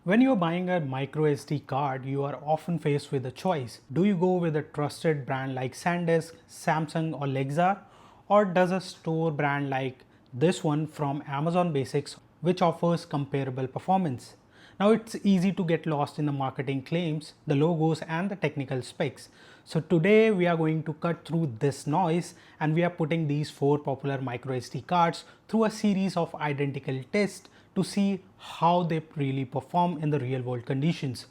When you're buying a micro SD card, you are often faced with a choice. Do you go with a trusted brand like SanDisk, Samsung or Lexar, or does a store brand like this one from Amazon Basics which offers comparable performance? Now it's easy to get lost in the marketing claims, the logos and the technical specs. So today we are going to cut through this noise and we are putting these 4 popular micro SD cards through a series of identical tests to see how they really perform in the real world conditions.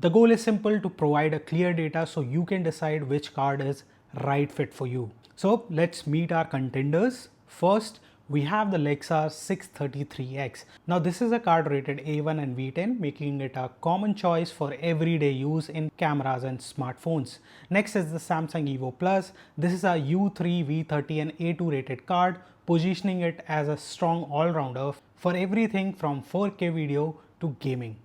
The goal is simple: to provide a clear data so you can decide which card is right fit for you. So let's meet our contenders. First, we have the Lexar 633X. Now this is a card rated A1 and V10, making it a common choice for everyday use in cameras and smartphones. Next is the Samsung Evo Plus. This is a U3, V30 and A2 rated card, positioning it as a strong all-rounder for everything from 4K video to gaming.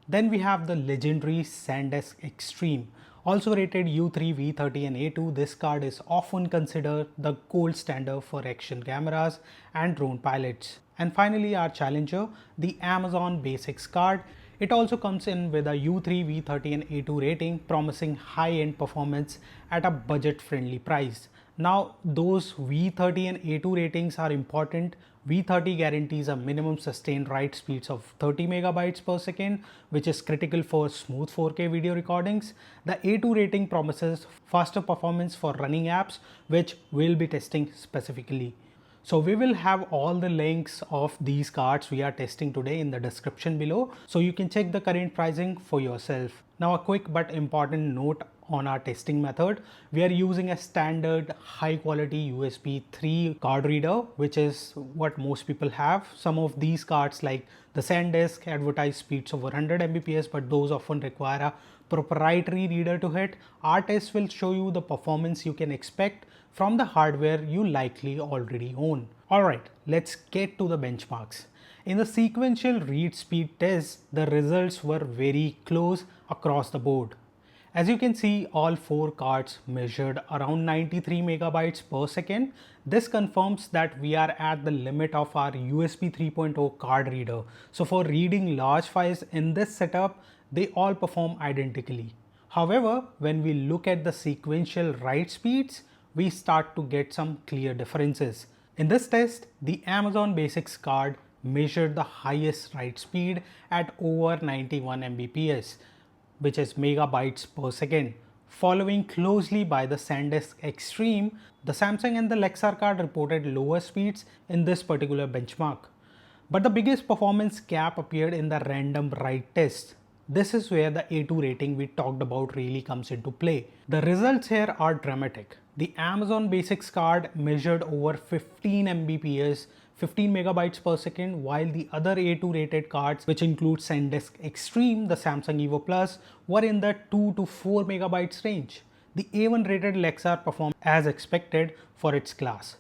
Then we have the legendary SanDisk Extreme. Also rated U3, V30 and A2, this card is often considered the gold standard for action cameras and drone pilots. And finally our challenger, the Amazon Basics card. It also comes in with a U3, V30 and A2 rating, promising high-end performance at a budget-friendly price. Now those V30 and A2 ratings are important. V30 guarantees a minimum sustained write speeds of 30 megabytes per second, which is critical for smooth 4K video recordings. The A2 rating promises faster performance for running apps, which we'll be testing specifically. So we will have all the links of these cards we are testing today in the description below, so you can check the current pricing for yourself. Now a quick but important note on our testing method. We are using a standard high quality USB 3 card reader, which is what most people have. Some of these cards like the SanDisk advertise speeds over 100 Mbps, but those often require a proprietary reader to hit. Our test will show you the performance you can expect from the hardware you likely already own. Alright, let's get to the benchmarks. In the sequential read speed test, the results were very close across the board. As you can see, all 4 cards measured around 93 megabytes per second. This confirms that we are at the limit of our USB 3.0 card reader. So for reading large files in this setup, they all perform identically. However, when we look at the sequential write speeds, we start to get some clear differences. In this test, the Amazon Basics card measured the highest write speed at over 91 Mbps, which is megabytes per second. Following closely by the SanDisk Extreme, the Samsung and the Lexar card reported lower speeds in this particular benchmark. But the biggest performance gap appeared in the random write test. This is where the A2 rating we talked about really comes into play. The results here are dramatic. The Amazon Basics card measured over 15 Mbps, 15 megabytes per second, while the other A2 rated cards, which include SanDisk Extreme, the Samsung Evo Plus, were in the 2 to 4 megabytes range. The A1 rated Lexar performed as expected for its class.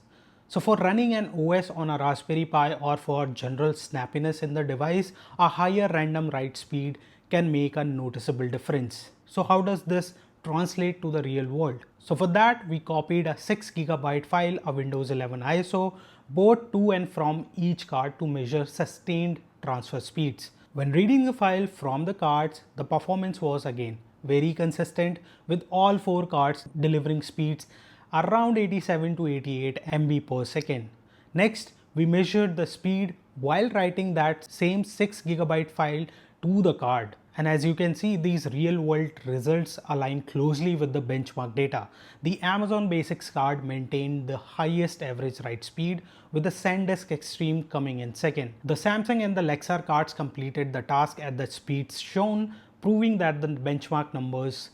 So for running an OS on a Raspberry Pi or for general snappiness in the device, a higher random write speed can make a noticeable difference. So how does this translate to the real world? So for that, we copied a 6 gigabyte file, a Windows 11 ISO, both to and from each card to measure sustained transfer speeds. When reading the file from the cards, the performance was again very consistent, with all 4 cards delivering speeds around 87 to 88 MB per second. Next, we measured the speed while writing that same 6 gigabyte file to the card. And as you can see, these real world results align closely with the benchmark data. The Amazon Basics card maintained the highest average write speed, with the SanDisk Extreme coming in second. The Samsung and the Lexar cards completed the task at the speeds shown, proving that the benchmark numbers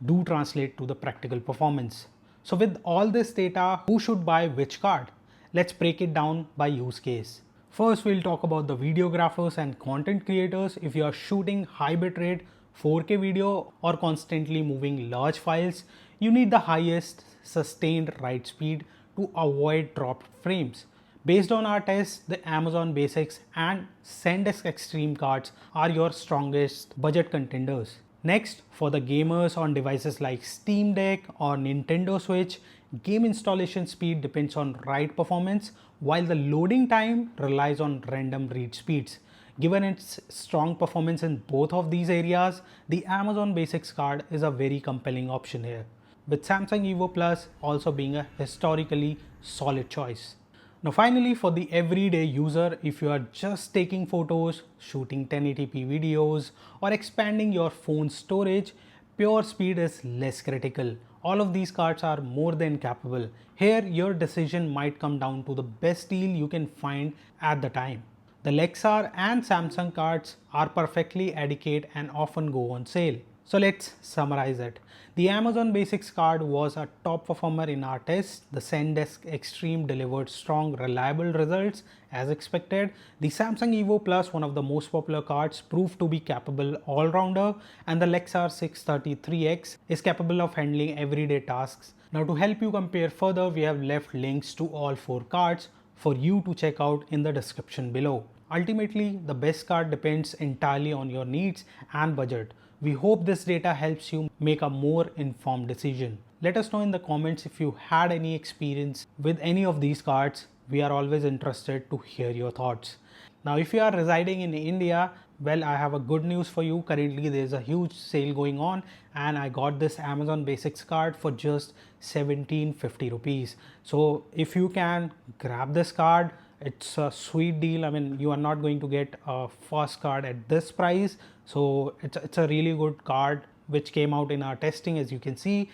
do translate to the practical performance. So with all this data, who should buy which card? Let's break it down by use case. First, we'll talk about the videographers and content creators. If you are shooting high bitrate 4K video or constantly moving large files, you need the highest sustained write speed to avoid dropped frames. Based on our tests, the Amazon Basics and SanDisk Extreme cards are your strongest budget contenders. Next, for the gamers on devices like Steam Deck or Nintendo Switch, game installation speed depends on write performance, while the loading time relies on random read speeds. Given its strong performance in both of these areas, the Amazon Basics card is a very compelling option here, with Samsung Evo Plus also being a historically solid choice. Now finally, for the everyday user, if you are just taking photos, shooting 1080p videos, or expanding your phone's storage, pure speed is less critical. All of these cards are more than capable. Here, your decision might come down to the best deal you can find at the time. The Lexar and Samsung cards are perfectly adequate and often go on sale. So let's summarize it. The Amazon Basics card was a top performer in our test. The SanDisk Extreme delivered strong, reliable results as expected. The Samsung Evo Plus, one of the most popular cards, proved to be capable all-rounder, and the Lexar 633X is capable of handling everyday tasks. Now to help you compare further, we have left links to all 4 cards for you to check out in the description below. Ultimately, the best card depends entirely on your needs and budget. We hope this data helps you make a more informed decision. Let us know in the comments if you had any experience with any of these cards. We are always interested to hear your thoughts. Now, if you are residing in India, well, I have a good news for you. Currently, there is a huge sale going on, and I got this Amazon Basics card for just 1750 rupees. So, if you can grab this card, it's a sweet deal. I mean, you are not going to get a first card at this price. So, it's a really good card which came out in our testing, as you can see.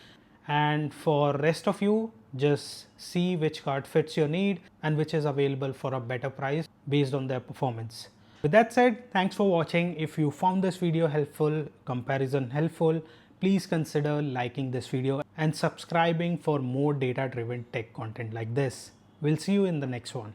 And for rest of you, just see which card fits your need and which is available for a better price based on their performance. With that said, thanks for watching. If you found this video helpful, comparison helpful, please consider liking this video and subscribing for more data driven tech content like this. We'll see you in the next one.